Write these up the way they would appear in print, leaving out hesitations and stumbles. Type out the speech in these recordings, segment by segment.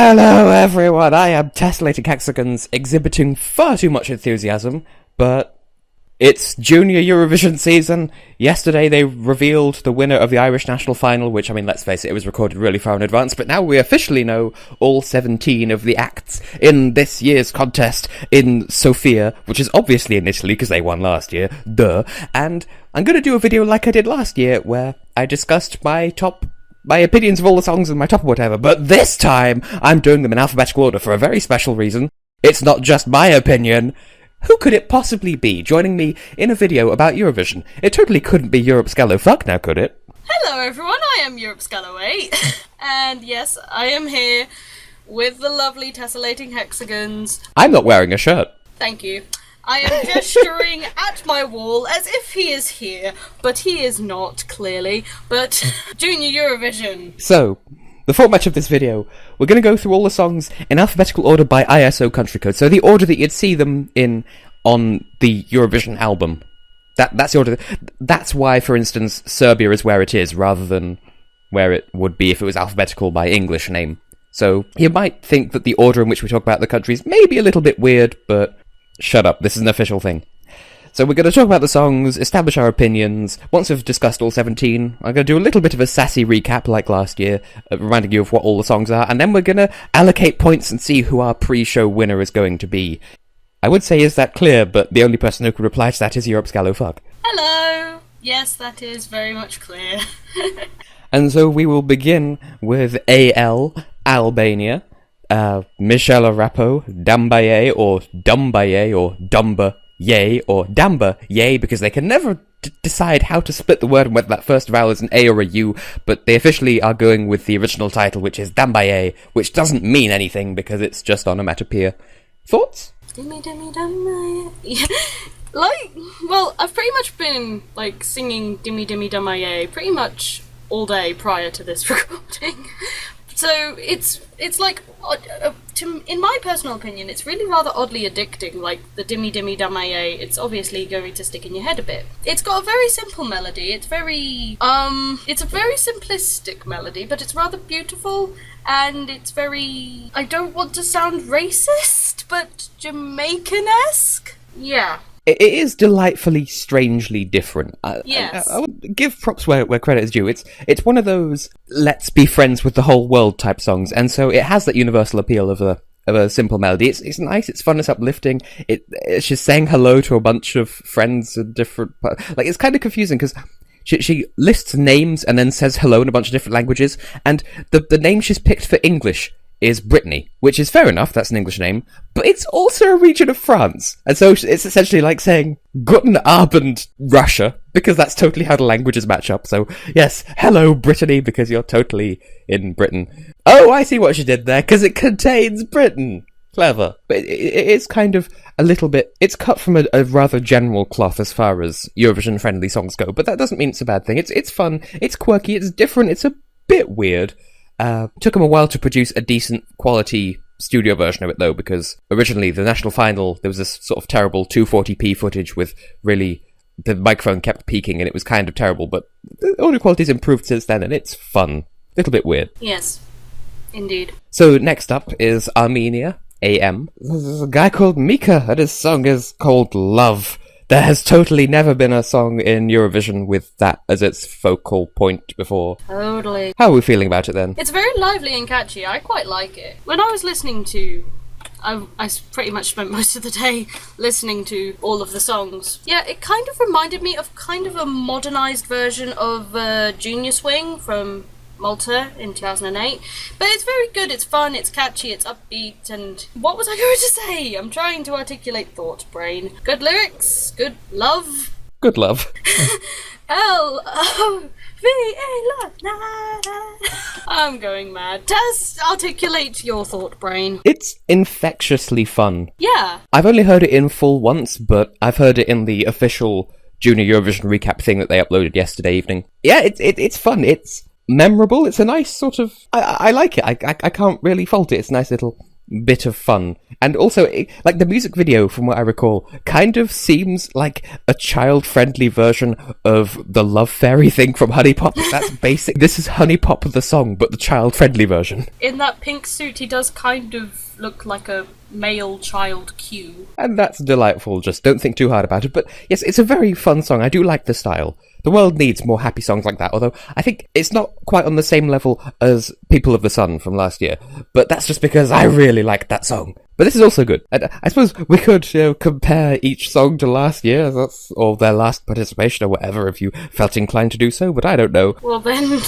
Hello everyone, I am Tessellating Hexagons, exhibiting far too much enthusiasm, but it's Junior Eurovision season. Yesterday they revealed the winner of the Irish national final, which, I mean, let's face it, it was recorded really far in advance, but now we officially know all 17 of the acts in this year's contest in Sofia, which is obviously in Italy because they won last year, duh, and I'm going to do a video like I did last year where I discussed my opinions of all the songs and my top whatever, but this time I'm doing them in alphabetical order for a very special reason. It's not just my opinion. Who could it possibly be joining me in a video about Eurovision? It totally couldn't be Europe Scallo Fuck now, could it? Hello everyone, I am Europe Scallo 8, and yes, I am here with the lovely Tessellating Hexagons. I'm not wearing a shirt. Thank you. I am gesturing at my wall as if he is here, but he is not, clearly. But Junior Eurovision. So, the format of this video, we're going to go through all the songs in alphabetical order by ISO country code. So the order that you'd see them in on the Eurovision album. That's the order. That's why, for instance, Serbia is where it is, rather than where it would be if it was alphabetical by English name. So you might think that the order in which we talk about the countries may be a little bit weird, but shut up, this is an official thing. So we're going to talk about the songs, establish our opinions. Once we've discussed all 17, I'm going to do a little bit of a sassy recap like last year, reminding you of what all the songs are, and then we're going to allocate points and see who our pre-show winner is going to be. I would say, is that clear, but the only person who could reply to that is Europe Scallo Fuck. Hello! Yes, that is very much clear. And so we will begin with AL, Albania, Michela Rappo, Dambaye, or Dumbaye, or Dumba Yay, or Damba Yay, because they can never decide how to split the word and whether that first vowel is an A or a U, but they officially are going with the original title, which is Dambaye, which doesn't mean anything because it's just onomatopoeia. Thoughts? Dimmy dimmy Dambaye. Well, I've pretty much been, singing Dimmy dimmy Dambaye pretty much all day prior to this recording. So it's in my personal opinion, it's really rather oddly addicting, like the Dimmy Dimmy Damaye. It's obviously going to stick in your head a bit. It's got a very simple melody. It's a very simplistic melody, but it's rather beautiful, and it's very, I don't want to sound racist, but Jamaican-esque? Yeah. It is delightfully, strangely different. Yes. I would give props where credit is due. It's one of those let's be friends with the whole world type songs, and so it has that universal appeal of a simple melody. It's nice, it's fun, it's uplifting. She's saying hello to a bunch of friends in different... it's kind of confusing, because she lists names and then says hello in a bunch of different languages, and the name she's picked for English is Brittany, which is fair enough, that's an English name, but it's also a region of France, and so it's essentially like saying Guten Abend, Russia, because that's totally how the languages match up. So yes, hello Brittany, because you're totally in Britain. Oh, I see what she did there, because it contains Britain. Clever. But it is kind of a little bit, it's cut from a rather general cloth as far as Eurovision friendly songs go, but that doesn't mean it's a bad thing. It's fun, it's quirky, it's different, it's a bit weird. Took them a while to produce a decent quality studio version of it, though, because originally the national final, there was this sort of terrible 240p footage with really, the microphone kept peaking and it was kind of terrible, but the audio quality's improved since then and it's fun. A little bit weird. Yes, indeed. So next up is Armenia, AM. There's a guy called Mika and his song is called Love. There has totally never been a song in Eurovision with that as its focal point before. Totally. How are we feeling about it then? It's very lively and catchy. I quite like it. When I was listening to... I pretty much spent most of the day listening to all of the songs. Yeah, it kind of reminded me of kind of a modernised version of Junior Swing from Malta in 2008. But it's very good, it's fun, it's catchy, it's upbeat, and what was I going to say? I'm trying to articulate thought, brain. Good lyrics, good love. Good love. L-O-V-A, love. I'm going mad. Tess, articulate your thought, brain. It's infectiously fun. Yeah. I've only heard it in full once, but I've heard it in the official Junior Eurovision recap thing that they uploaded yesterday evening. Yeah, it's fun. It's memorable. It's a nice sort of... I like it. I can't really fault it. It's a nice little bit of fun. And also, like, the music video, from what I recall, kind of seems like a child-friendly version of the Love Fairy thing from Honey Pop. That's basic. This is Honey Pop the song, but the child-friendly version. In that pink suit, he does kind of look like a male child Q. And that's delightful, just don't think too hard about it. But yes, it's a very fun song. I do like the style. The world needs more happy songs like that, although I think it's not quite on the same level as People of the Sun from last year. But that's just because I really liked that song. But this is also good. And I suppose we could, compare each song to last year, or their last participation or whatever, if you felt inclined to do so, but I don't know. Well then,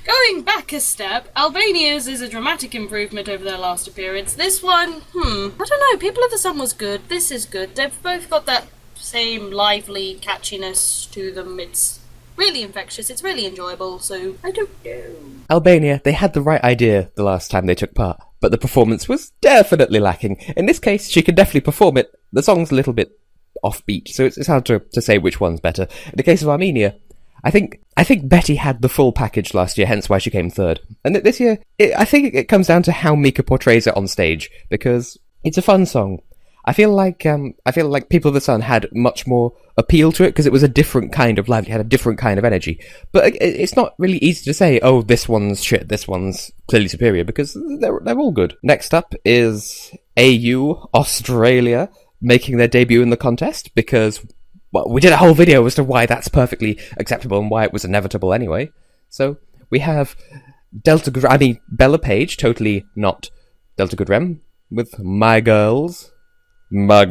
going back a step, Albania's is a dramatic improvement over their last appearance. This one, I don't know, People of the Sun was good, this is good. They've both got that same lively catchiness to them. It's really infectious, it's really enjoyable, so I don't know. Albania, they had the right idea the last time they took part, but the performance was definitely lacking. In this case, she can definitely perform it. The song's a little bit offbeat, so it's hard to say which one's better. In the case of Armenia, I think Betty had the full package last year, hence why she came third. And this year, I think it comes down to how Mika portrays it on stage, because it's a fun song. I feel like People of the Sun had much more appeal to it because it was a different kind of live. It had a different kind of energy. But it's not really easy to say, oh, this one's shit, this one's clearly superior, because they're all good. Next up is AU Australia making their debut in the contest, because we did a whole video as to why that's perfectly acceptable and why it was inevitable anyway. So we have Bella Page, totally not Delta Goodrem, with My Girls, My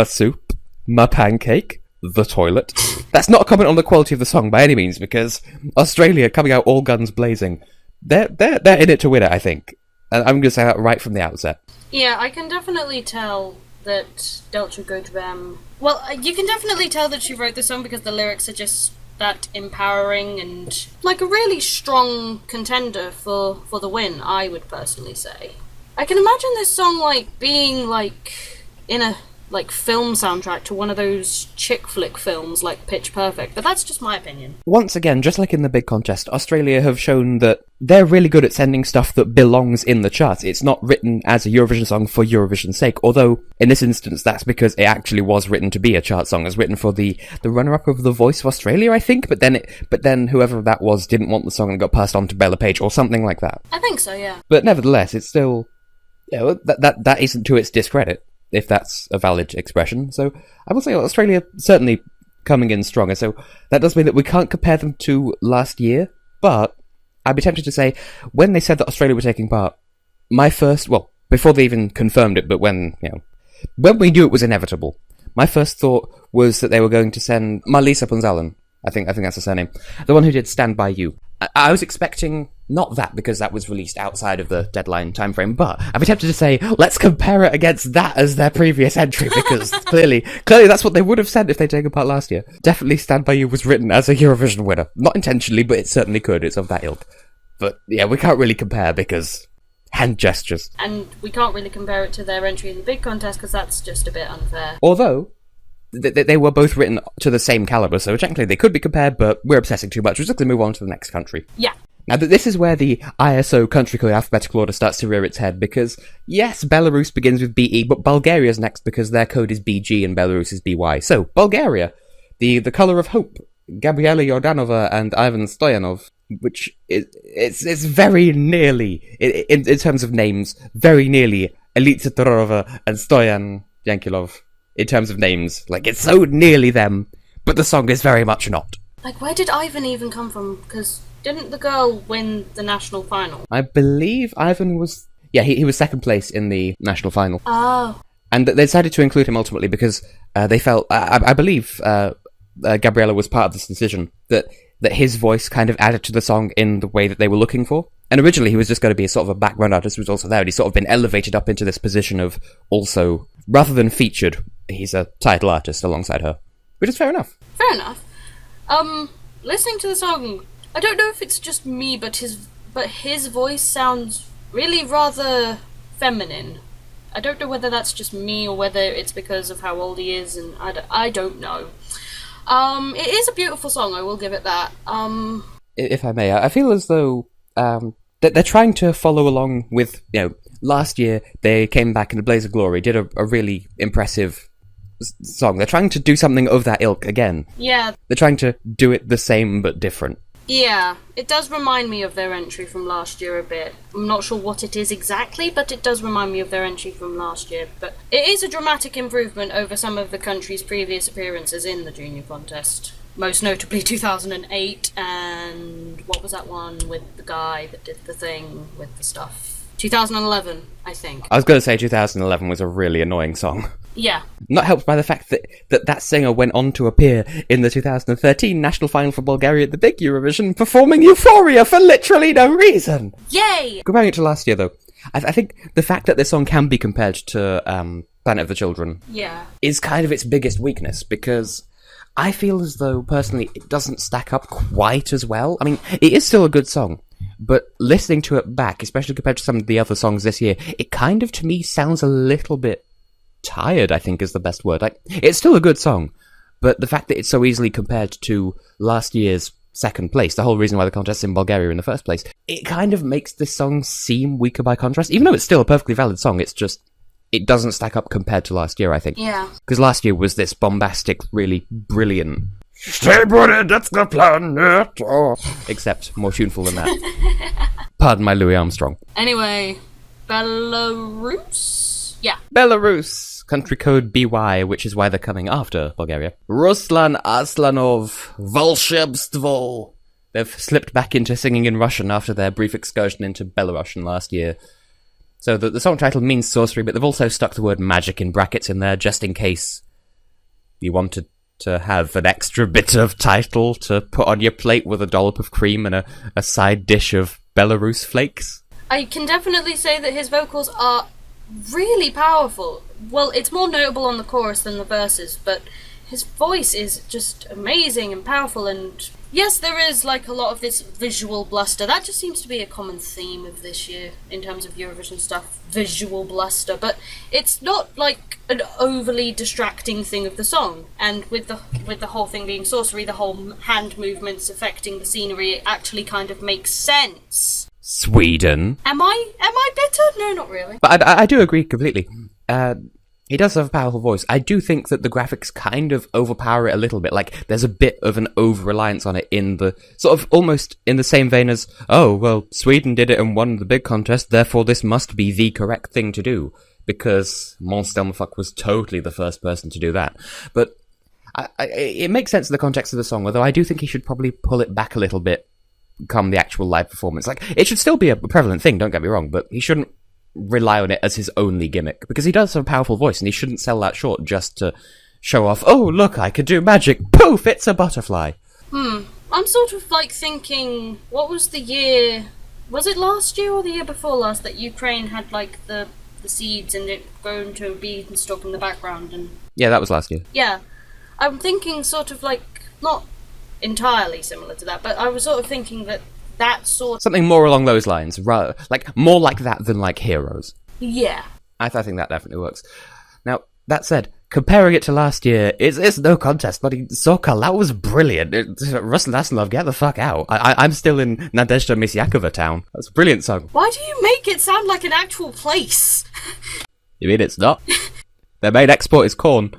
Soup, My Pancake, The Toilet. That's not a comment on the quality of the song by any means, because Australia coming out all guns blazing. They're in it to win it, I think. And I'm going to say that right from the outset. Yeah, I can definitely tell that Delta Goodrem... Well, you can definitely tell that she wrote the song because the lyrics are just that empowering and like a really strong contender for the win, I would personally say. I can imagine this song being in a film soundtrack to one of those chick flick films like Pitch Perfect, but that's just my opinion. Once again, just like in the big contest, Australia have shown that they're really good at sending stuff that belongs in the charts. It's not written as a Eurovision song for Eurovision's sake, although in this instance that's because it actually was written to be a chart song. It was written for the runner-up of The Voice of Australia, I think, but then whoever that was didn't want the song and it got passed on to Bella Page or something like that. I think so, yeah. But nevertheless, it's still... Yeah, that isn't to its discredit, if that's a valid expression. So I will say Australia certainly coming in stronger. So that does mean that we can't compare them to last year, but I'd be tempted to say, when they said that Australia were taking part, before they even confirmed it, but when we knew it was inevitable, my first thought was that they were going to send Marlisa Punzalan. I think that's her surname. The one who did Stand By You. I was expecting not that, because that was released outside of the deadline timeframe, but I'd be tempted to say, let's compare it against that as their previous entry, because clearly that's what they would have said if they'd taken part last year. Definitely Stand By You was written as a Eurovision winner. Not intentionally, but it certainly could. It's of that ilk. But yeah, we can't really compare because hand gestures. And we can't really compare it to their entry in the big contest, because that's just a bit unfair. Although... They were both written to the same caliber, so technically they could be compared, but we're obsessing too much. We're just going to move on to the next country. Yeah. Now, this is where the ISO country code alphabetical order starts to rear its head, because, yes, Belarus begins with BE, but Bulgaria's next because their code is BG and Belarus is BY. So, Bulgaria, the colour of hope, Gabriela Yordanova and Ivan Stoyanov, which it's very nearly, in terms of names, very nearly Elitsa Todorova and Stoyan Yankilov. In terms of names, it's so nearly them, but the song is very much not. Where did Ivan even come from? Because didn't the girl win the national final? I believe Ivan was... Yeah, he was second place in the national final. Oh. And they decided to include him ultimately because they felt... I believe Gabriella was part of this decision, that his voice kind of added to the song in the way that they were looking for. And originally he was just going to be a sort of a background artist who was also there, and he's sort of been elevated up into this position of also, rather than featured, he's a title artist alongside her. Which is fair enough. Fair enough. Listening to the song, I don't know if it's just me, but his voice sounds really rather feminine. I don't know whether that's just me or whether it's because of how old he is, and I don't know. It is a beautiful song, I will give it that. If I may, I feel as though they're trying to follow along with, last year they came back in a blaze of glory, did a really impressive song. They're trying to do something of that ilk again. Yeah. They're trying to do it the same but different. Yeah, it does remind me of their entry from last year a bit. I'm not sure what it is exactly, but it does remind me of their entry from last year. But it is a dramatic improvement over some of the country's previous appearances in the junior contest. Most notably 2008, and what was that one with the guy that did the thing with the stuff? 2011, I think. I was going to say 2011 was a really annoying song. Yeah. Not helped by the fact that singer went on to appear in the 2013 national final for Bulgaria at the big Eurovision, performing Euphoria for literally no reason. Yay! Comparing it to last year, though, I think the fact that this song can be compared to Planet of the Children is kind of its biggest weakness, because I feel as though, personally, it doesn't stack up quite as well. I mean, it is still a good song, but listening to it back, especially compared to some of the other songs this year, it kind of, to me, sounds a little bit tired, I think is the best word. It's still a good song, but the fact that it's so easily compared to last year's second place, the whole reason why the contest is in Bulgaria in the first place, it kind of makes this song seem weaker by contrast. Even though it's still a perfectly valid song, it's just, it doesn't stack up compared to last year, I think. Yeah. Because last year was this bombastic, really brilliant, stay buddy, that's the planet, except more tuneful than that. Pardon my Louis Armstrong. Anyway, Belarus? Yeah. Belarus, country code BY, which is why they're coming after Bulgaria. Ruslan Aslanov, Volshebstvo. They've slipped back into singing in Russian after their brief excursion into Belarusian last year. So the song title means sorcery, but they've also stuck the word magic in brackets in there, just in case you wanted to have an extra bit of title to put on your plate with a dollop of cream and a side dish of Belarus flakes. I can definitely say that his vocals are really powerful. Well, it's more notable on the chorus than the verses, but his voice is just amazing and powerful, and yes, there is like a lot of this visual bluster. That just seems to be a common theme of this year in terms of Eurovision stuff, visual bluster, but it's not like an overly distracting thing of the song. And with the whole thing being sorcery, the whole hand movements affecting the scenery, it actually kind of makes sense. Sweden. Am I bitter? No, not really. But I do agree completely. He does have a powerful voice. I do think that the graphics kind of overpower it a little bit. Like, there's a bit of an over-reliance on it in the, sort of almost in the same vein as, oh, well, Sweden did it and won the big contest, therefore this must be the correct thing to do. Because Måns Zelmerlöw was totally the first person to do that. But it makes sense in the context of the song, although I do think he should probably pull it back a little bit come the actual live performance. Like, it should still be a prevalent thing, don't get me wrong, but he shouldn't rely on it as his only gimmick, because he does have a powerful voice, and he shouldn't sell that short just to show off, oh, look, I could do magic, poof, it's a butterfly. I'm sort of like thinking, what was the year, was it last year or the year before last, that Ukraine had like the seeds and it grown to a beanstalk in the background? And yeah, that was last year. Yeah, I'm thinking sort of like, not entirely similar to that, but I was sort of thinking that sort... Something more along those lines, like more like that than like Heroes. Yeah. I think that definitely works. Now, that said, comparing it to last year, it's no contest, buddy. Sokol, that was brilliant. Ruslan Aslanov, get the fuck out. I'm still in Nadezhda Misyakova town. That's a brilliant song. Why do you make it sound like an actual place? You mean it's not? Their main export is corn.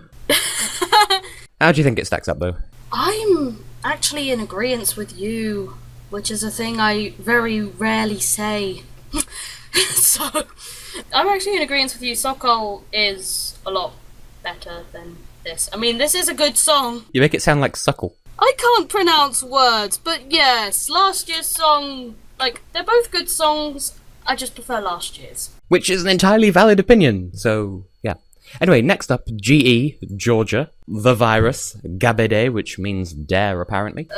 How do you think it stacks up, though? I'm actually in agreement with you, which is a thing I very rarely say. So, I'm actually in agreement with you. Sokol is a lot better than this. I mean, this is a good song. You make it sound like suckle. I can't pronounce words, but yes, last year's song, like, they're both good songs. I just prefer last year's. Which is an entirely valid opinion, so, yeah. Anyway, next up, GE, Georgia, The Virus, Gabede, which means dare, apparently.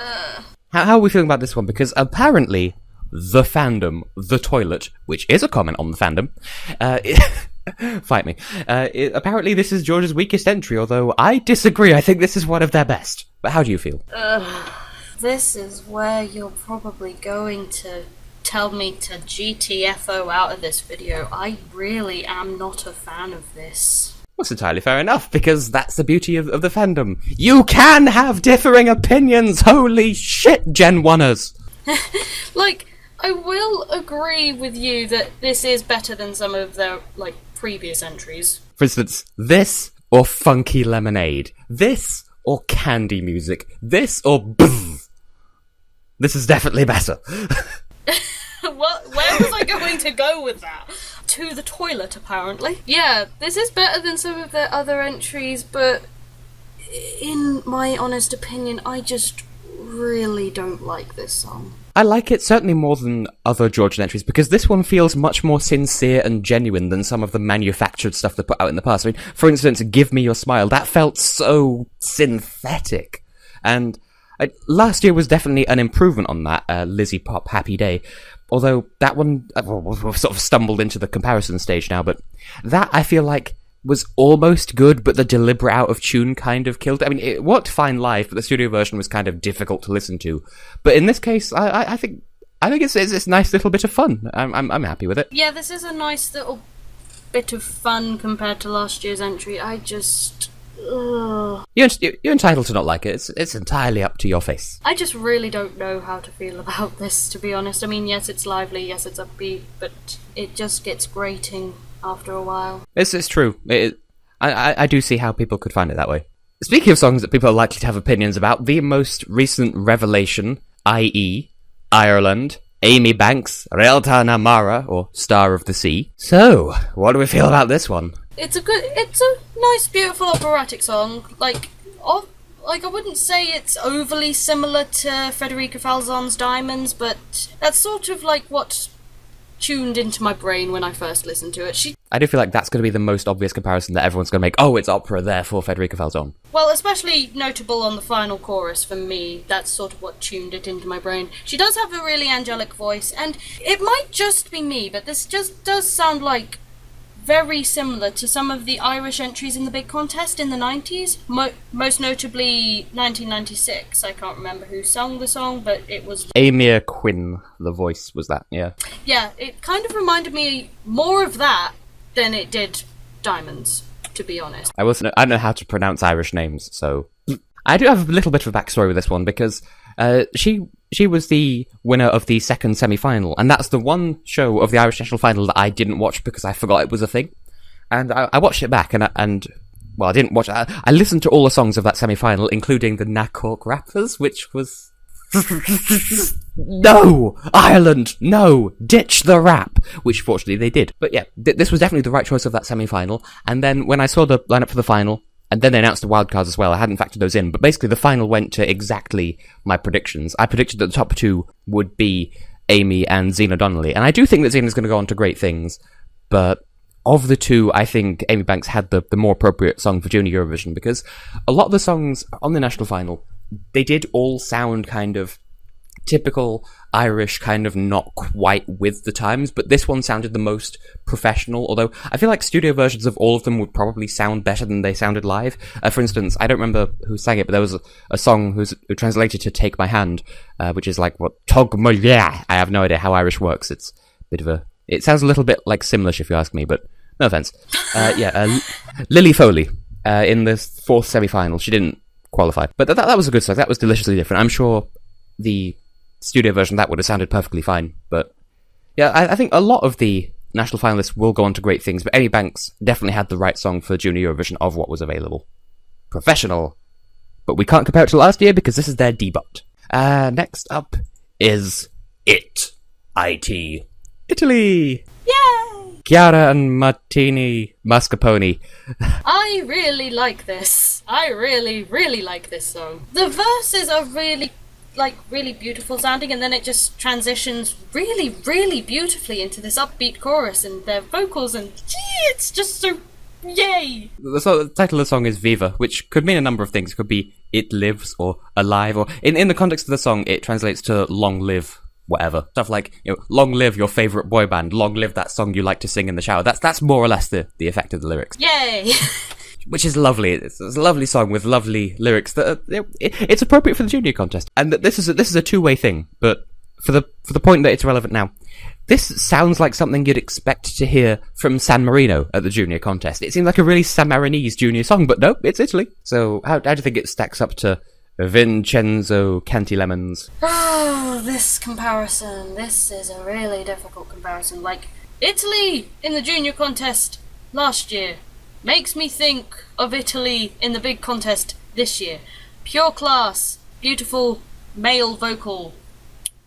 How are we feeling about this one? Because apparently, the fandom, the toilet, which is a comment on the fandom, fight me. Apparently this is Georgia's weakest entry, although I disagree. I think this is one of their best. But how do you feel? This is where you're probably going to tell me to GTFO out of this video. I really am not a fan of this. That's entirely fair enough, because that's the beauty of the fandom. You can have differing opinions! Holy shit, Gen 1ers! Like, I will agree with you that this is better than some of their, previous entries. For instance, this or Funky Lemonade. This or Candy Music. This or Bzz. This is definitely better. Where was I going to go with that? To the toilet, apparently. Yeah, this is better than some of their other entries, but in my honest opinion, I just really don't like this song. I like it certainly more than other Georgian entries, because this one feels much more sincere and genuine than some of the manufactured stuff they put out in the past. I mean, for instance, Give Me Your Smile, that felt so synthetic. And last year was definitely an improvement on that, Lizzie Pop Happy Day. Although that one, we've sort of stumbled into the comparison stage now, but that I feel like was almost good, but the deliberate out of tune kind of killed it. I mean, it worked fine live, but the studio version was kind of difficult to listen to. But in this case, I think it's a nice little bit of fun. I'm happy with it. Yeah, this is a nice little bit of fun compared to last year's entry. I just... Ugh. You're entitled to not like it. It's entirely up to your face. I just really don't know how to feel about this, to be honest. I mean, yes, it's lively, yes, it's upbeat, but it just gets grating after a while. It's true. I do see how people could find it that way. Speaking of songs that people are likely to have opinions about, the most recent revelation, i.e. Ireland, Amy Banks, Realta Namara, or Star of the Sea. So, what do we feel about this one? It's a nice, beautiful operatic song. I wouldn't say it's overly similar to Federica Falzon's Diamonds, but that's sort of like what tuned into my brain when I first listened to it. I do feel like that's going to be the most obvious comparison that everyone's going to make. Oh, it's opera, therefore Federica Falzon. Well, especially notable on the final chorus for me. That's sort of what tuned it into my brain. She does have a really angelic voice, and it might just be me, but this just does sound like very similar to some of the Irish entries in the big contest in the 90s. Most notably 1996. I can't remember who sung the song, but it was... Amir Quinn, the voice, was that, yeah. Yeah, it kind of reminded me more of that than it did Diamonds, to be honest. I don't know how to pronounce Irish names, so... I do have a little bit of a backstory with this one, because she was the winner of the second semi-final, and that's the one show of the Irish National Final that I didn't watch because I forgot it was a thing. And I watched it back, and I didn't watch it. I listened to all the songs of that semi-final, including the Na Cork Rappers, which was... No! Ireland! No! Ditch the rap! Which fortunately they did. But yeah, this was definitely the right choice of that semi-final, and then when I saw the lineup for the final, and then they announced the wildcards as well. I hadn't factored those in. But basically, the final went to exactly my predictions. I predicted that the top two would be Amy and Zena Donnelly. And I do think that Zena's going to go on to great things. But of the two, I think Amy Banks had the more appropriate song for Junior Eurovision. Because a lot of the songs on the national final, they did all sound kind of typical Irish, kind of not quite with the times, but this one sounded the most professional, although I feel like studio versions of all of them would probably sound better than they sounded live. For instance, I don't remember who sang it, but there was a song who translated to Take My Hand, which is like, what, Tog Mulia. I have no idea how Irish works. It's a bit of a... It sounds a little bit like Simlish, if you ask me, but no offence. Lily Foley, in the fourth semi-final, she didn't qualify, but that was a good song. That was deliciously different. I'm sure the studio version, that would have sounded perfectly fine. But yeah, I think a lot of the national finalists will go on to great things, but Amy Banks definitely had the right song for Junior Eurovision of what was available. Professional. But we can't compare it to last year because this is their debut. Next up is IT. Italy! Yay! Chiara and Martini Mascarpone. I really like this. I really, really like this song. The verses are really beautiful sounding, and then it just transitions really, really beautifully into this upbeat chorus and their vocals, and it's just so yay! The title of the song is Viva, which could mean a number of things. It could be It Lives, or Alive, or in the context of the song, it translates to Long Live whatever. Stuff like, long live your favourite boy band, long live that song you like to sing in the shower. That's more or less the effect of the lyrics. Yay! Which is lovely. It's a lovely song with lovely lyrics. It's appropriate for the junior contest, and this is a two-way thing. But for the point that it's relevant now, this sounds like something you'd expect to hear from San Marino at the junior contest. It seems like a really San Marinese junior song, but no, it's Italy. So how do you think it stacks up to Vincenzo Cantilemons. Oh, this comparison. This is a really difficult comparison. Like, Italy in the junior contest last year makes me think of Italy in the big contest this year. Pure class, beautiful male vocal.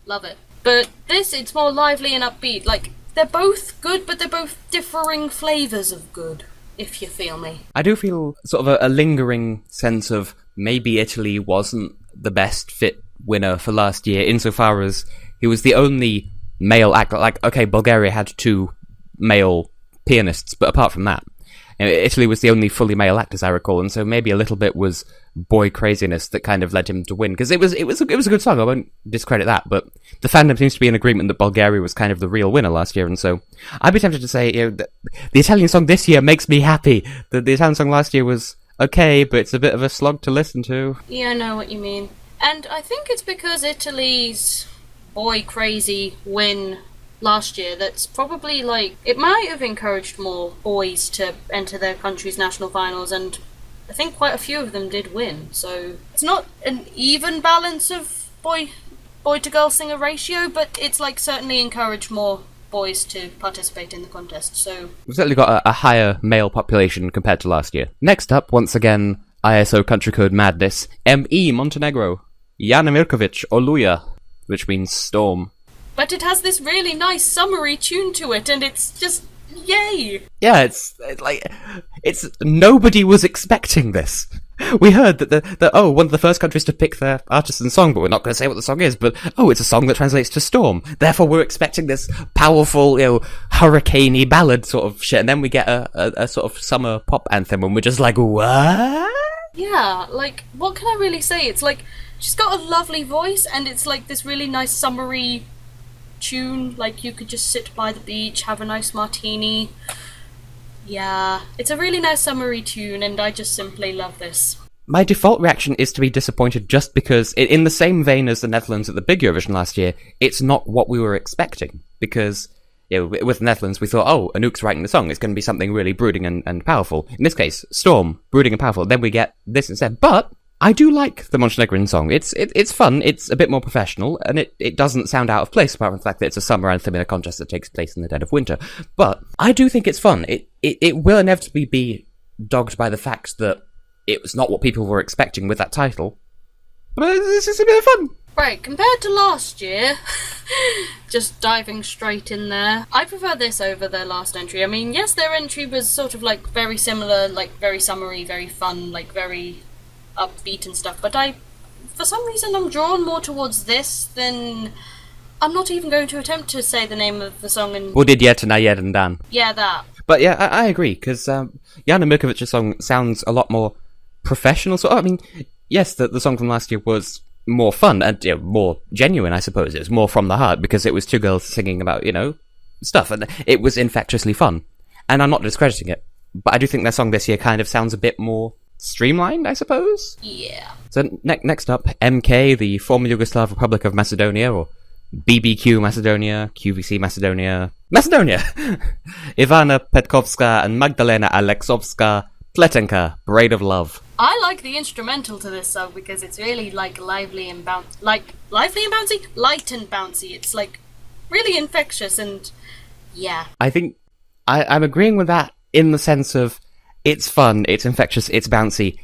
Love it. But this, it's more lively and upbeat. Like, they're both good, but they're both differing flavours of good, if you feel me. I do feel sort of a lingering sense of maybe Italy wasn't the best fit winner for last year, insofar as he was the only male actor. Like, okay, Bulgaria had 2 male pianists, but apart from that, Italy was the only fully male act, as I recall, and so maybe a little bit was boy craziness that kind of led him to win, because it was a good song. I won't discredit that, but the fandom seems to be in agreement that Bulgaria was kind of the real winner last year, and so I'd be tempted to say, the Italian song this year makes me happy. The Italian song last year was okay, but it's a bit of a slog to listen to. Yeah, I know what you mean. And I think it's because Italy's boy crazy win last year that's probably, like, it might have encouraged more boys to enter their country's national finals, and I think quite a few of them did win, so it's not an even balance of boy to girl singer ratio, but it's like certainly encouraged more boys to participate in the contest, so We've certainly got a higher male population compared to last year. Next up, once again, ISO country code madness, ME Montenegro, Jana Mirkovic Oluja, which means storm. But it has this really nice summery tune to it, and it's just yay! Yeah, it's nobody was expecting this. We heard that one of the first countries to pick their artist and song, but we're not going to say what the song is, but it's a song that translates to storm. Therefore, we're expecting this powerful, hurricane-y ballad sort of shit, and then we get a sort of summer pop anthem, and we're just like, what? Yeah, like, what can I really say? It's like, she's got a lovely voice, and it's like this really nice summery tune, like you could just sit by the beach, have a nice martini. Yeah, it's a really nice summery tune, and I just simply love this. My default reaction is to be disappointed just because, in the same vein as the Netherlands at the big Eurovision last year, it's not what we were expecting. Because, with the Netherlands, we thought, Anouk's writing the song, it's going to be something really brooding and powerful. In this case, storm, brooding and powerful, then we get this instead. But I do like the Montenegrin song. It's fun, it's a bit more professional, and it doesn't sound out of place, apart from the fact that it's a summer anthem in a contest that takes place in the dead of winter. But I do think it's fun. It will inevitably be dogged by the fact that it was not what people were expecting with that title. But it's just a bit of fun. Right, compared to last year, just diving straight in there, I prefer this over their last entry. I mean, yes, their entry was sort of like very similar, like very summery, very fun, like very upbeat and stuff, but for some reason I'm drawn more towards this than... I'm not even going to attempt to say the name of the song and... Budid Yetna Yed Dan. Yeah, that. But yeah, I agree, because Jana Mirkovic's song sounds a lot more professional. So, I mean, yes, the song from last year was more fun and more genuine, I suppose. It was more from the heart, because it was 2 girls singing about, stuff, and it was infectiously fun. And I'm not discrediting it, but I do think their song this year kind of sounds a bit more streamlined, I suppose? Yeah. So next up, MK, the former Yugoslav Republic of Macedonia, or BBQ Macedonia, QVC Macedonia, Ivana Petkovska and Magdalena Aleksovska, Pletenka, Braid of Love. I like the instrumental to this song because it's really like lively and bouncy, light and bouncy. It's like really infectious and yeah. I think I'm agreeing with that in the sense of it's fun, it's infectious, it's bouncy,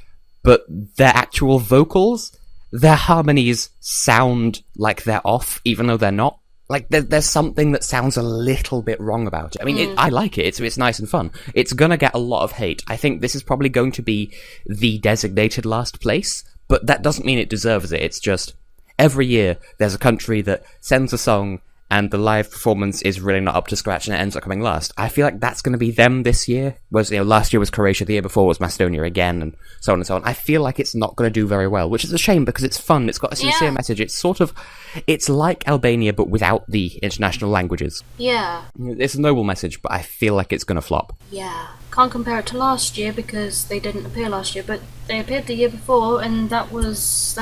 but their actual vocals, their harmonies sound like they're off, even though they're not. Like, there's something that sounds a little bit wrong about it. I mean, I like it. It's nice and fun. It's gonna get a lot of hate. I think this is probably going to be the designated last place, but that doesn't mean it deserves it. It's just, every year, there's a country that sends a song, and the live performance is really not up to scratch, and it ends up coming last. I feel like that's going to be them this year. Whereas, last year was Croatia, the year before was Macedonia again, and so on and so on. I feel like it's not going to do very well, which is a shame because it's fun. It's got a sincere message. It's like Albania, but without the international languages. Yeah. It's a noble message, but I feel like it's going to flop. Yeah. Can't compare it to last year because they didn't appear last year, but they appeared the year before, and that was...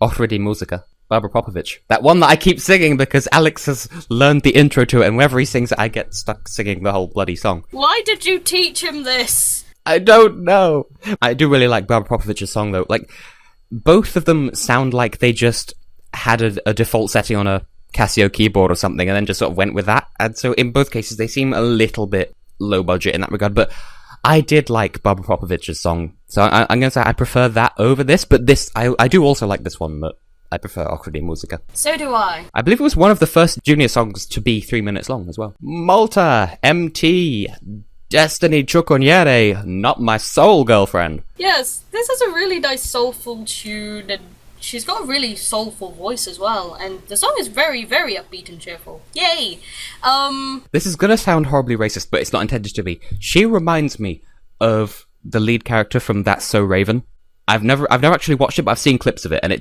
Ohridi Muzika. Barbara Popovich. That one that I keep singing because Alex has learned the intro to it, and whenever he sings it, I get stuck singing the whole bloody song. Why did you teach him this? I don't know. I do really like Barbara Popovich's song, though. Like, both of them sound like they just had a default setting on a Casio keyboard or something and then just sort of went with that. And so in both cases, they seem a little bit low budget in that regard. But I did like Barbara Popovich's song, so I'm going to say I prefer that over this. But this, I do also like this one, but I prefer Ochridi Musica. So do I. I believe it was one of the first Junior songs to be 3 minutes long as well. Malta, MT, Destiny Chukwunyere, Not My Soul Girlfriend. Yes, this is a really nice soulful tune, and she's got a really soulful voice as well, and the song is very, very upbeat and cheerful. Yay! This is gonna sound horribly racist, but it's not intended to be. She reminds me of the lead character from That's So Raven. I've never actually watched it, but I've seen clips of it, and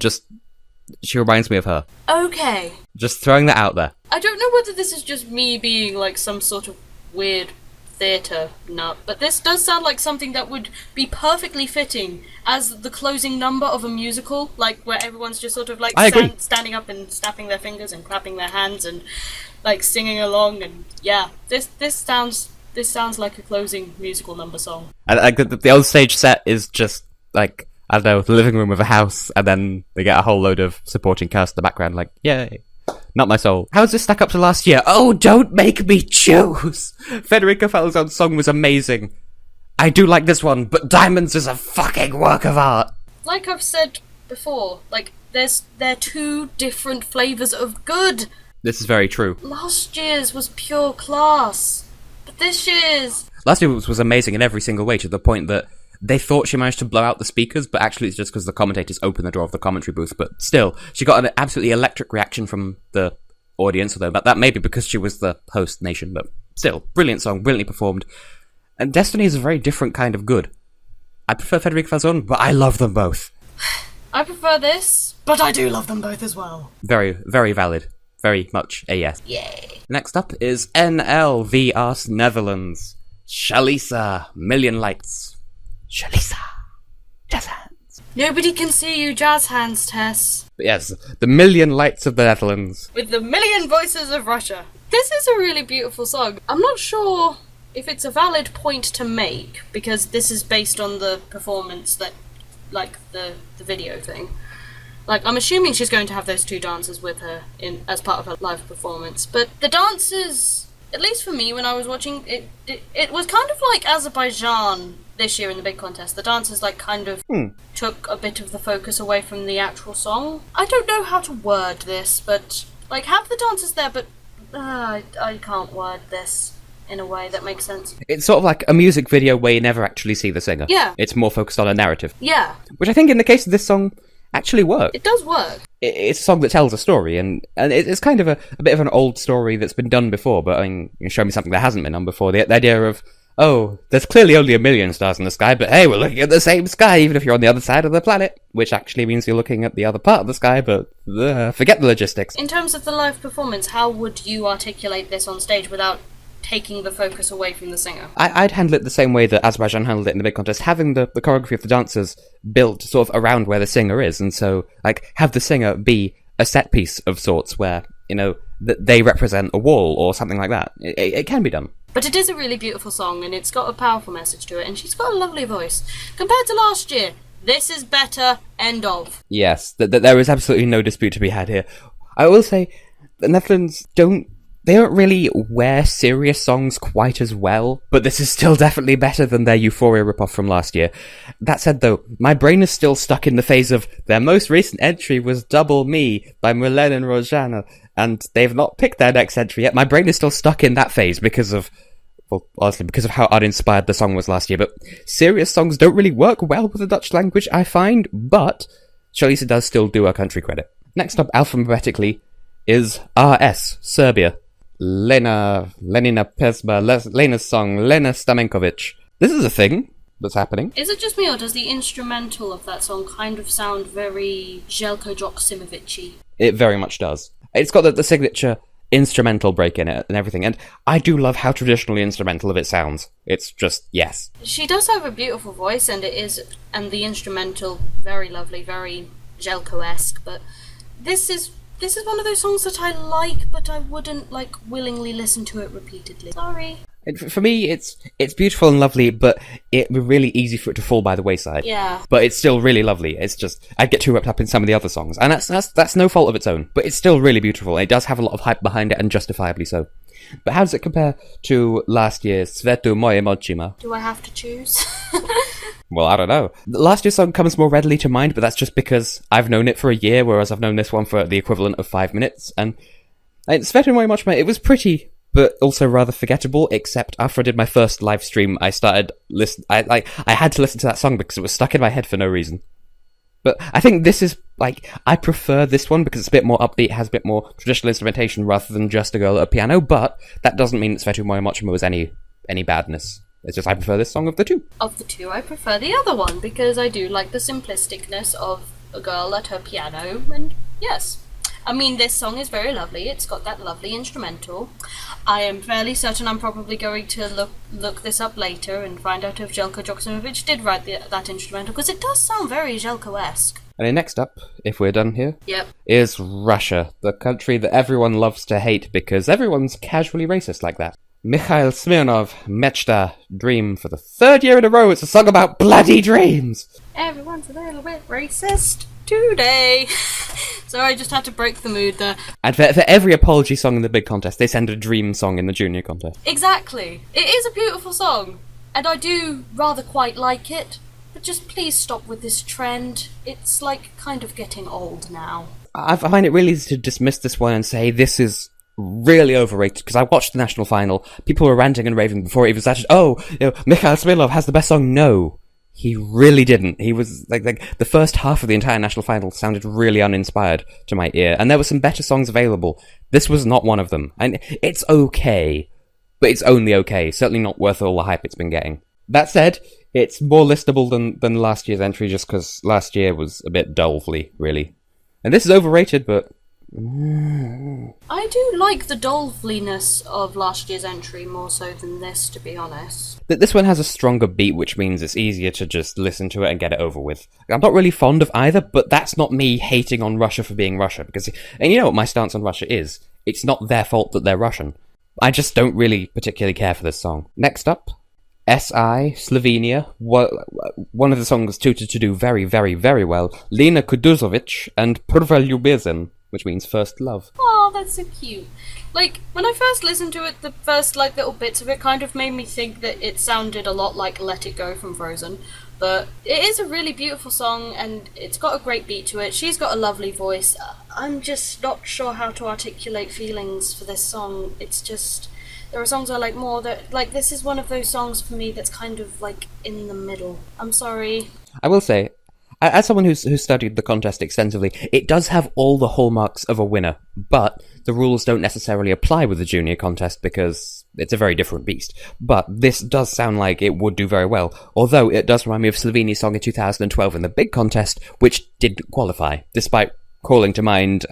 she reminds me of her. Okay. Just throwing that out there. I don't know whether this is just me being like some sort of weird theatre nut, but this does sound like something that would be perfectly fitting as the closing number of a musical, like where everyone's just sort of like standing up and snapping their fingers and clapping their hands and like singing along, and yeah, this sounds like a closing musical number song. And the old stage set is just like, I don't know, the living room of a house, and then they get a whole load of supporting cast in the background, like, yay. Not My Soul. How does this stack up to last year? Oh, don't make me choose! Federica Falzon's song was amazing. I do like this one, but Diamonds is a fucking work of art. Like I've said before, like, they're two different flavours of good. This is very true. Last year's was pure class, but this year's... Last year was amazing in every single way, to the point that they thought she managed to blow out the speakers, but actually it's just because the commentators opened the door of the commentary booth. But still, she got an absolutely electric reaction from the audience, although that may be because she was the host nation, but still, brilliant song, brilliantly performed. And Destiny is a very different kind of good. I prefer Federica Falzon, but I love them both. I prefer this, but I do love them both as well. Very, very valid. Very much a yes. Yay. Next up is NL vs Netherlands. Shalisa, Million Lights. Shalisa, Jazz Hands. Nobody can see you, Jazz Hands, Tess. But yes, the Million Lights of the Netherlands. With the million voices of Russia. This is a really beautiful song. I'm not sure if it's a valid point to make, because this is based on the performance that, like, the video thing. Like, I'm assuming she's going to have those two dancers with her as part of her live performance. But the dancers, at least for me when I was watching, it was kind of like Azerbaijan this year in the big contest. The dancers, like, kind of took a bit of the focus away from the actual song. I don't know how to word this, but, like, have the dancers there, but I can't word this in a way that makes sense. It's sort of like a music video where you never actually see the singer. Yeah. It's more focused on a narrative. Yeah. Which I think in the case of this song actually works. It does work. It's a song that tells a story, and it's kind of a bit of an old story that's been done before, but I mean, you show me something that hasn't been done before. The idea of, oh, there's clearly only 1 million stars in the sky, but hey, we're looking at the same sky, even if you're on the other side of the planet, which actually means you're looking at the other part of the sky, but forget the logistics. In terms of the live performance, how would you articulate this on stage without taking the focus away from the singer? I'd handle it the same way that Azerbaijan handled it in the big contest, having the choreography of the dancers built sort of around where the singer is, and so, like, have the singer be a set piece of sorts where, you know, they represent a wall or something like that. It can be done. But it is a really beautiful song, and it's got a powerful message to it, and she's got a lovely voice. Compared to last year, this is better, end of. Yes, there is absolutely no dispute to be had here. I will say, the Netherlands don't really wear serious songs quite as well, but this is still definitely better than their Euphoria ripoff from last year. That said, though, my brain is still stuck in the phase of their most recent entry was Double Me by Marlene and Rojana, and they've not picked their next entry yet. My brain is still stuck in that phase because of how uninspired the song was last year, but serious songs don't really work well with the Dutch language, I find, but Shalisa does still do her country credit. Next up, alphabetically, is RS, Serbia. Lenina Pesba, Lena's song, Lena Stamenkovic. This is a thing that's happening. Is it just me, or does the instrumental of that song kind of sound very Jelko Joksimovic-y? It very much does. It's got the signature instrumental break in it and everything, and I do love how traditionally instrumental of it sounds. It's just, yes. She does have a beautiful voice, and the instrumental, very lovely, very Jelko-esque, but this is one of those songs that I like, but I wouldn't, like, willingly listen to it repeatedly. Sorry. For me, it's beautiful and lovely, but it'd be really easy for it to fall by the wayside. Yeah. But it's still really lovely. It's just, I'd get too wrapped up in some of the other songs. And that's no fault of its own. But it's still really beautiful. It does have a lot of hype behind it, and justifiably so. But how does it compare to last year's Svetu Moje Mochima? Do I have to choose? Well, I don't know. Last year's song comes more readily to mind, but that's just because I've known it for a year, whereas I've known this one for the equivalent of 5 minutes. And Svetu Moje Mochima, it was pretty, but also rather forgettable, except after I did my first live stream, I started I had to listen to that song because it was stuck in my head for no reason. But I think this is, I prefer this one because it's a bit more upbeat, has a bit more traditional instrumentation rather than just a girl at a piano, but that doesn't mean that Svetu Moje Mochima was any badness. It's just I prefer this song of the two. Of the two, I prefer the other one, because I do like the simplisticness of a girl at her piano, and yes. I mean, this song is very lovely. It's got that lovely instrumental. I am fairly certain I'm probably going to look this up later and find out if Jelko Joksimovic did write that instrumental, because it does sound very Jelko-esque. And then next up, if we're done here, yep, is Russia, the country that everyone loves to hate because everyone's casually racist like that. Mikhail Smirnov, Mechta, Dream, for the 3rd year in a row, it's a song about bloody dreams! Everyone's a little bit racist today. So I just had to break the mood there. And for every apology song in the big contest, they send a dream song in the junior contest. Exactly. It is a beautiful song, and I do rather quite like it, but just please stop with this trend. It's kind of getting old now. I find it really easy to dismiss this one and say this is really overrated, because I watched the national final, people were ranting and raving before it even started, Mikhail Smirnov has the best song. No, he really didn't. He was, the first half of the entire national final sounded really uninspired to my ear, and there were some better songs available. This was not one of them, and it's okay, but it's only okay, certainly not worth all the hype it's been getting. That said, it's more listenable than last year's entry, just because last year was a bit dolefully, really. And this is overrated, but I do like the dolefliness of last year's entry more so than this, to be honest. This one has a stronger beat, which means it's easier to just listen to it and get it over with. I'm not really fond of either, but that's not me hating on Russia for being Russia, because, and you know what my stance on Russia is, it's not their fault that they're Russian. I just don't really particularly care for this song. Next up, SI, Slovenia, one of the songs tutored to do very, very, very well, Lena Kuduzovic and Prva Ljubezen, which means first love. Oh, that's so cute. When I first listened to it, the first, little bits of it kind of made me think that it sounded a lot like Let It Go from Frozen. But it is a really beautiful song, and it's got a great beat to it. She's got a lovely voice. I'm just not sure how to articulate feelings for this song. It's just, there are songs I like more that, this is one of those songs for me that's kind of, in the middle. I'm sorry. I will say, as someone who's studied the contest extensively, it does have all the hallmarks of a winner, but the rules don't necessarily apply with the junior contest because it's a very different beast. But this does sound like it would do very well, although it does remind me of Slovenia's song in 2012 in the big contest, which didn't qualify, despite calling to mind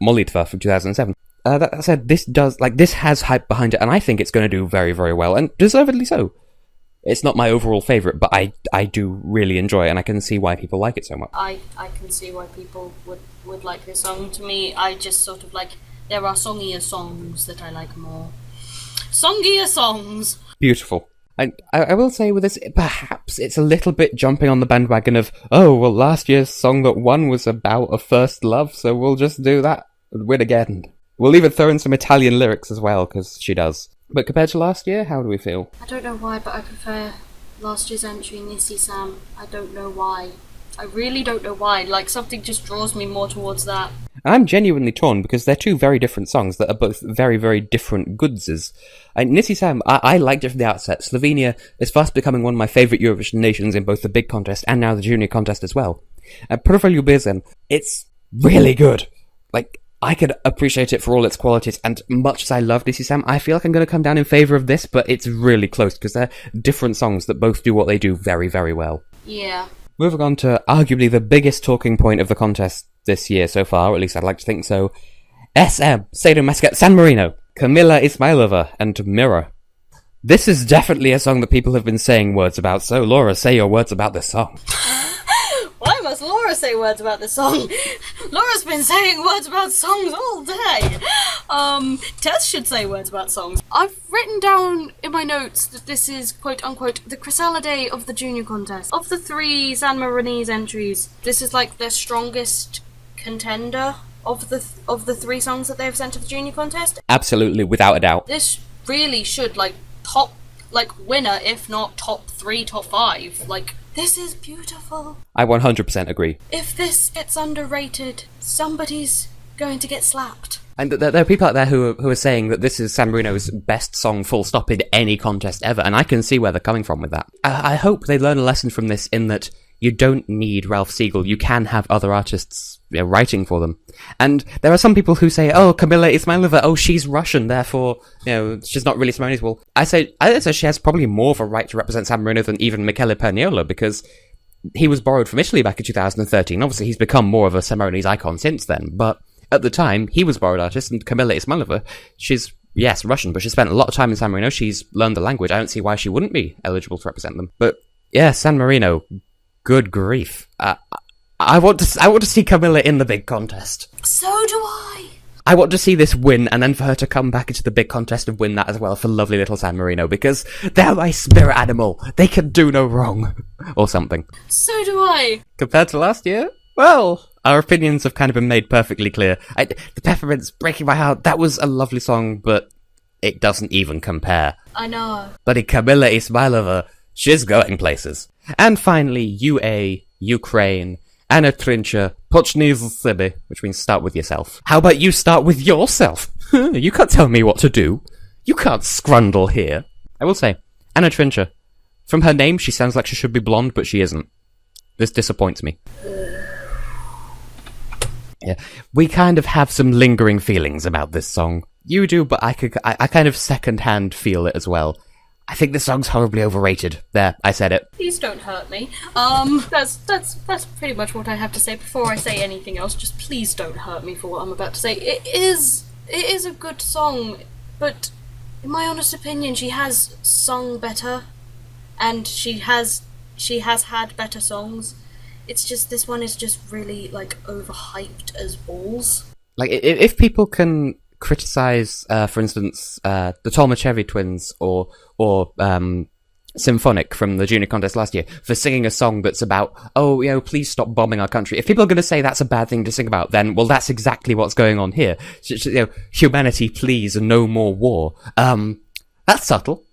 Molitva from 2007. That said, this has hype behind it, and I think it's going to do very, very well, and deservedly so. It's not my overall favourite, but I do really enjoy it, and I can see why people like it so much. I can see why people would like this song. To me, I just sort of there are songier songs that I like more. Songier songs! Beautiful. I will say with this, perhaps it's a little bit jumping on the bandwagon of, last year's song that won was about a first love, so we'll just do that and win again. We'll even throw in some Italian lyrics as well, because she does. But compared to last year, how do we feel? I don't know why, but I prefer last year's entry, Nissi Sam. I don't know why. I really don't know why. Something just draws me more towards that. I'm genuinely torn, because they're two very different songs that are both very, very different goodses. Nissi Sam, I liked it from the outset. Slovenia is fast becoming one of my favourite Eurovision nations in both the big contest and now the junior contest as well. Prva Ljubezen, it's really good. I could appreciate it for all its qualities, and much as I love Nissi Sam, I feel like I'm going to come down in favour of this, but it's really close, because they're different songs that both do what they do very, very well. Yeah. Moving on to arguably the biggest talking point of the contest this year so far, or at least I'd like to think so, SM, Sadomasochist, San Marino, Kamila Ismailova, and Mirror. This is definitely a song that people have been saying words about, so Laura, say your words about this song. Why must Laura Laura say words about this song? Laura's been saying words about songs all day. Tess should say words about songs. I've written down in my notes that this is, quote unquote, the chrysalide of the junior contest. Of the 3 San Marinese entries, this is like their strongest contender of the 3 songs that they've sent to the junior contest. Absolutely, without a doubt. This really should, winner, if not top 3, top 5. This is beautiful. I 100% agree. If this gets underrated, somebody's going to get slapped. And there are people out there who are saying that this is San Marino's best song full stop in any contest ever, and I can see where they're coming from with that. I hope they learn a lesson from this in that you don't need Ralph Siegel. You can have other artists writing for them. And there are some people who say, oh, Kamila Ismailova, oh, she's Russian, therefore, she's not really San Marino's. Well, I say she has probably more of a right to represent San Marino than even Michele Perniola, because he was borrowed from Italy back in 2013. Obviously, he's become more of a San Marinese icon since then, but at the time, he was borrowed artist, and Kamila Ismailova, she's, yes, Russian, but she spent a lot of time in San Marino. She's learned the language. I don't see why she wouldn't be eligible to represent them. But yeah, San Marino, good grief. I want to see Kamila in the big contest. So do I. I want to see this win, and then for her to come back into the big contest and win that as well for lovely little San Marino, because they're my spirit animal. They can do no wrong. Or something. So do I. Compared to last year? Well, our opinions have kind of been made perfectly clear. The Peppermint's Breaking My Heart, that was a lovely song, but it doesn't even compare. I know. Bloody Kamila Ismailova, she's going places. And finally, UA, Ukraine, Anna Trincha, Pochny z siebie, which means start with yourself. How about you start with yourself? You can't tell me what to do. You can't scrundle here. I will say, Anna Trincha, from her name, she sounds like she should be blonde, but she isn't. This disappoints me. Yeah, we kind of have some lingering feelings about this song. You do, but I kind of second-hand feel it as well. I think this song's horribly overrated. There, I said it. Please don't hurt me. That's pretty much what I have to say before I say anything else. Just please don't hurt me for what I'm about to say. It is a good song, but in my honest opinion, she has sung better, and she has had better songs. It's just, this one is just really, overhyped as balls. If people can criticize, for instance, the Tolmachevi twins or Symphonic from the junior contest last year for singing a song that's about, please stop bombing our country. If people are going to say that's a bad thing to sing about, then, well, that's exactly what's going on here. Humanity, please, and no more war. That's subtle.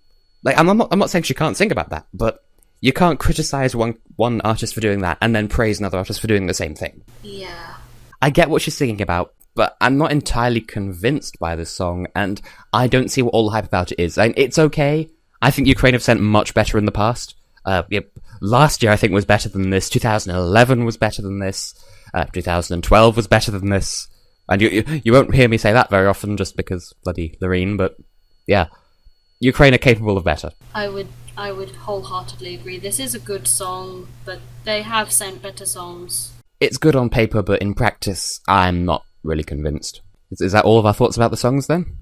I'm not saying she can't sing about that, but you can't criticize one artist for doing that and then praise another artist for doing the same thing. Yeah. I get what she's singing about, but I'm not entirely convinced by this song, and I don't see what all the hype about it is. It's okay. I think Ukraine have sent much better in the past. Last year, I think, was better than this. 2011 was better than this. 2012 was better than this. And you won't hear me say that very often just because bloody Loreen, but yeah. Ukraine are capable of better. I would wholeheartedly agree. This is a good song, but they have sent better songs. It's good on paper, but in practice, I'm not really convinced. Is that all of our thoughts about the songs, then?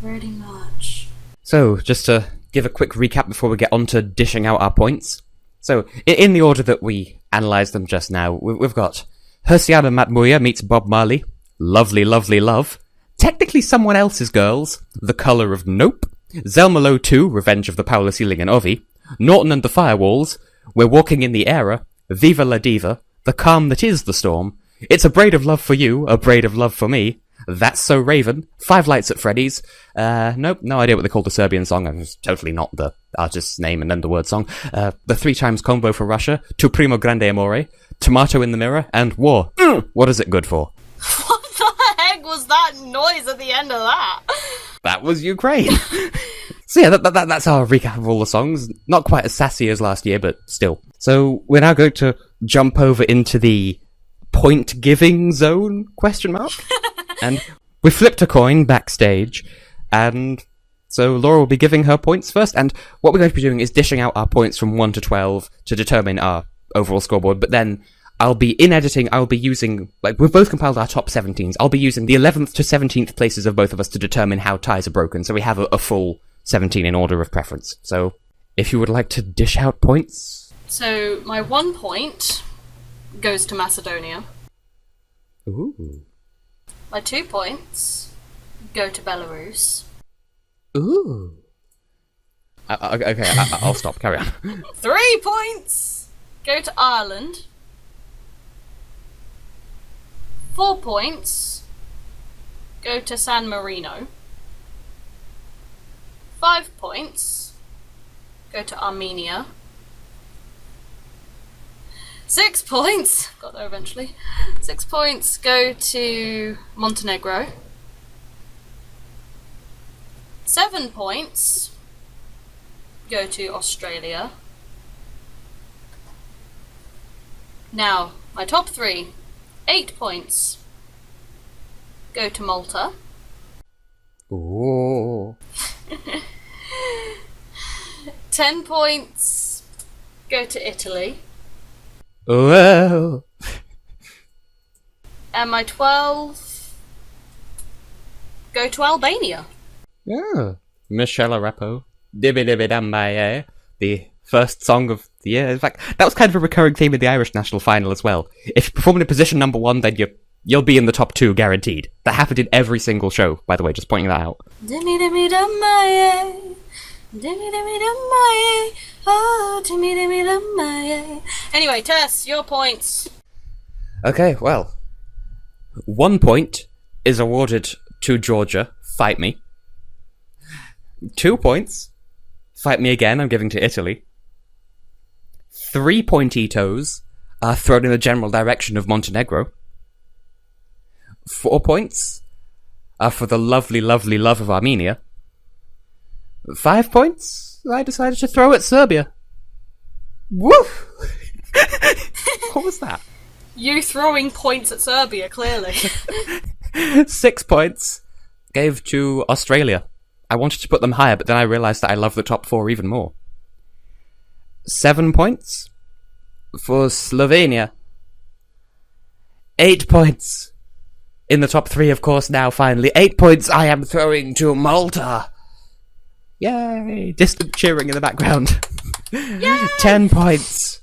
Pretty much. So, just to give a quick recap before we get on to dishing out our points. So, in the order that we analysed them just now, we've got Hursiana Matmuya meets Bob Marley, Lovely, Lovely Love, Technically Someone Else's Girls, The Colour of Nope, Zelmalo 2, Revenge of the Paula Sealing and Ovi, Norton and the Firewalls, We're Walking in the Era, Viva la Diva, The Calm That Is the Storm, It's a Braid of Love for You, A Braid of Love for Me, That's So Raven, Five Lights at Freddy's, nope, no idea what they called the Serbian song, it's totally not the artist's name and then the word song, The Three Times Combo for Russia, Tu Primo Grande Amore, Tomato in the Mirror, and War. What is it good for? What the heck was that noise at the end of that? That was Ukraine. So yeah, that's our recap of all the songs. Not quite as sassy as last year, but still. So we're now going to jump over into the point-giving zone, question mark? And we flipped a coin backstage, and so Laura will be giving her points first, and what we're going to be doing is dishing out our points from 1 to 12 to determine our overall scoreboard, but then in editing, I'll be using, we've both compiled our top 17s. I'll be using the 11th to 17th places of both of us to determine how ties are broken, so we have a full 17 in order of preference. So, if you would like to dish out points. So, my 1 point goes to Macedonia. Ooh. My 2 points go to Belarus. Ooh. Okay, I'll stop. Carry on. 3 points go to Ireland. 4 points go to San Marino. 5 points go to Armenia. 6 points, got there eventually. 6 points go to Montenegro. 7 points go to Australia. Now, my top 3. 8 points go to Malta. Ooh. 10 points go to Italy. Whoa. And my 12 go to Albania. Yeah. Michelle Arepo. Dibby Dibby Dambaye. The first song of the year. In fact, that was kind of a recurring theme in the Irish national final as well. If you perform in position number 1, then you'll be in the top 2 guaranteed. That happened in every single show, by the way, just pointing that out. Dimmy dimmy dambaye. Dimmy dimmy dambaye. Oh, dimmy dimmy dambaye. Anyway, Tess, your points. Okay, well. 1 point is awarded to Georgia. Fight me. 2 points. Fight me again, I'm giving to Italy. 3 pointitos are thrown in the general direction of Montenegro. 4 points are for the lovely, lovely love of Armenia. 5 points I decided to throw at Serbia. Woof! What was that? You throwing points at Serbia, clearly. 6 points gave to Australia. I wanted to put them higher, but then I realised that I love the top 4 even more. 7 points for Slovenia. 8 points in the top 3, of course, now finally. 8 points I am throwing to Malta. Yay! Distant cheering in the background. Yay! 10 points.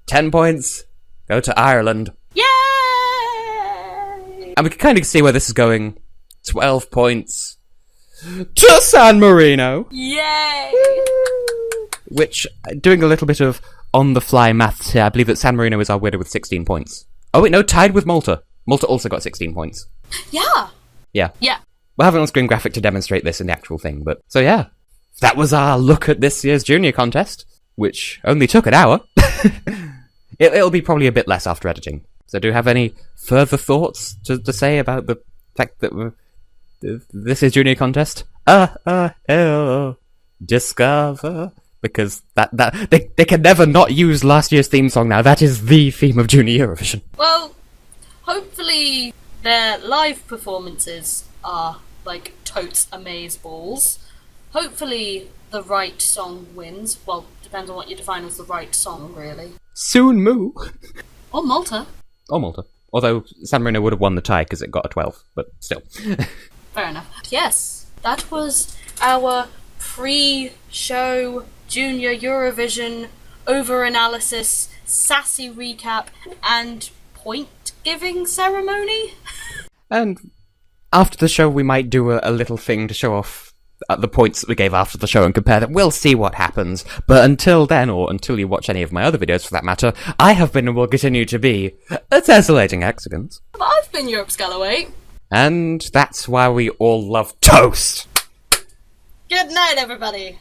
10 points go to Ireland. Yay! And we can kind of see where this is going. 12 points to San Marino. Yay! Which, doing a little bit of on-the-fly maths here, I believe that San Marino is our winner with 16 points. Oh wait, no, tied with Malta. Malta also got 16 points. Yeah. Yeah. Yeah. We'll have an on-screen graphic to demonstrate this in the actual thing, but... So yeah, that was our look at this year's Junior contest, which only took an hour. It'll be probably a bit less after editing. So do you have any further thoughts to say about the fact that this is Junior contest? Discover... Because they can never not use last year's theme song now. That is the theme of Junior Eurovision. Well, hopefully their live performances are like totes amaze balls. Hopefully the right song wins. Well, depends on what you define as the right song, really. Soon Moo. Or Malta. Or Malta. Although San Marino would have won the tie because it got a 12, but still. Fair enough. Yes, that was our pre-show Junior Eurovision over-analysis, sassy recap, and point-giving ceremony. And after the show, we might do a little thing to show off the points that we gave after the show and compare them. We'll see what happens. But until then, or until you watch any of my other videos for that matter, I have been and will continue to be a Tessellating Hexagons. I've been Europe Scalloway. And that's why we all love toast. Good night, everybody.